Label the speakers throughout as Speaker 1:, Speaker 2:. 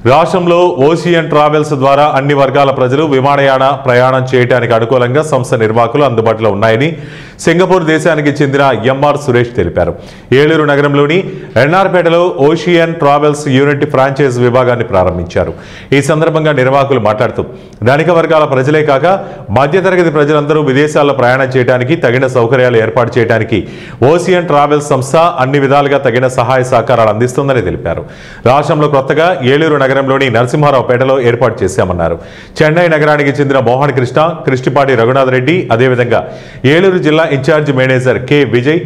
Speaker 1: రాష్ట్రంలో ocean travels ద్వారా అన్ని వర్గాల ప్రజలు విమానయాన ప్రయాణం చేయడానికి అనుకూలంగా సంస్థ నిర్వాహకులు అందుబాటులో ఉన్నాయని సింగపూర్ దేశానికి చెందిన ఎంఆర్ సురేష్ తెలిపారు. ఏలూరు నగరంలోని ఎన్ఆర్పేటలో ఓషియన్ ట్రావెల్స్ యూనిట్ ఫ్రాంచైజ్ విభాగాన్ని ప్రారంభించారు. ఈ సందర్భంగా నిర్వాహకులు మాట్లాడుతూ ధనిక వర్గాల ప్రజలే కాక మధ్యతరగతి ప్రజలందరూ విదేశాల్లో ప్రయాణం చేయడానికి తగిన సౌకర్యాలు ఏర్పాటు చేయడానికి ఓషియన్ ట్రావెల్స్ సంస్థ అన్ని విధాలుగా తగిన సహాయ సహకారాలు అందిస్తుందని తెలిపారు. రాష్ట్రంలో కొత్తగా ఏలూరు నగరంలోని నరసింహారావుపేటలో ఏర్పాటు చేశామన్నారు. చెన్నై నగరానికి చెందిన మోహన్ కృష్ణ, కృష్టిపాటి రఘునాథ్ రెడ్డి, అదేవిధంగా ఏలూరు జిల్లా in-charge manager K Vijay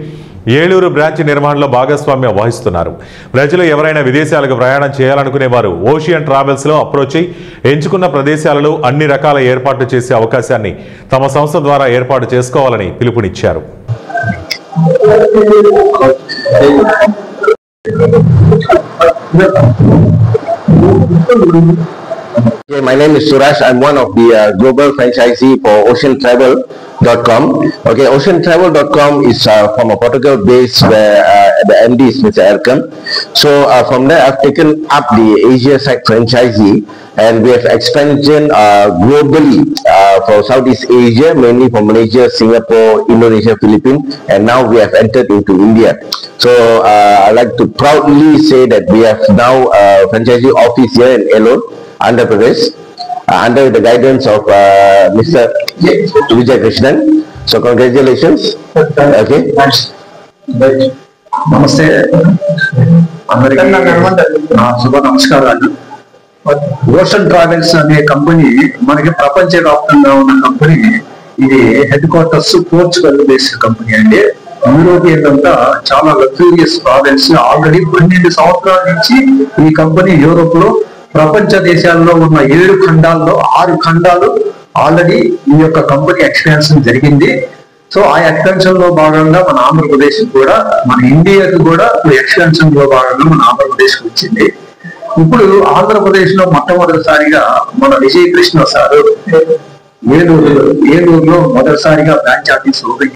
Speaker 1: Eluru branch నిర్వహణలో భాగస్వామ్యం వహిస్తున్నారు. ప్రజలు ఎవరైనా విదేశాలకు ప్రయాణం చేయాలనుకునే వారు ఓషియన్ ట్రావెల్స్ లో అప్రోచ్ అయి ఎంచుకున్న ప్రదేశాలలో అన్ని రకాల ఏర్పాట్లు చేసే అవకాశాన్ని తమ సంస్థ ద్వారా ఏర్పాటు చేసుకోవాలని పిలుపునిచ్చారు.
Speaker 2: Okay, my name is Suraj. I'm one of the global franchisee for OceanTravel.com. Okay, OceanTravel.com is from a Portugal base where the MD is Mr. Erkan. So from there, I've taken up the Asia side franchisee, and we have expansion globally for Southeast Asia, mainly from Malaysia, Singapore, Indonesia, Philippines, and now we have entered into India. So I like to proudly say that we have now a franchisee office here in Elur, Andhra Pradesh, under the guidance of Mr. Vijay Krishnan. So congratulations. Okay.
Speaker 3: నమస్తే అందరికీ నా శుభ నమస్కారాలు. Ocean travels అనే company మనకి ప్రపంచవ్యాప్తంగా ఉన్న company. ఇది head quarters Portugal based company అండి. యూరోపియన్ అంతా చాలా లగ్జూరియస్ ట్రావెల్స్ ఆల్రెడీ 12 సంవత్సరాల నుంచి ఈ కంపెనీ యూరోప్ లో ప్రపంచ దేశాల్లో ఉన్న 7 ఖండాల్లో 6 ఖండాలు ఆల్రెడీ ఈ యొక్క కంపెనీ ఎక్స్పాన్షన్ జరిగింది. సో ఆ ఎక్స్పెన్షన్ లో భాగంగా మన ఆంధ్రప్రదేశ్ కూడా, మన ఇండియాకి కూడా ఎక్స్పెన్షన్ లో భాగంగా మన ఆంధ్రప్రదేశ్ వచ్చింది. ఇప్పుడు ఆంధ్రప్రదేశ్ లో మొట్టమొదటిసారిగా మన విజయ కృష్ణ సార్ ఏలూరులో మొదటిసారిగా బ్రాంచ్ ఆఫీస్ ఓపెన్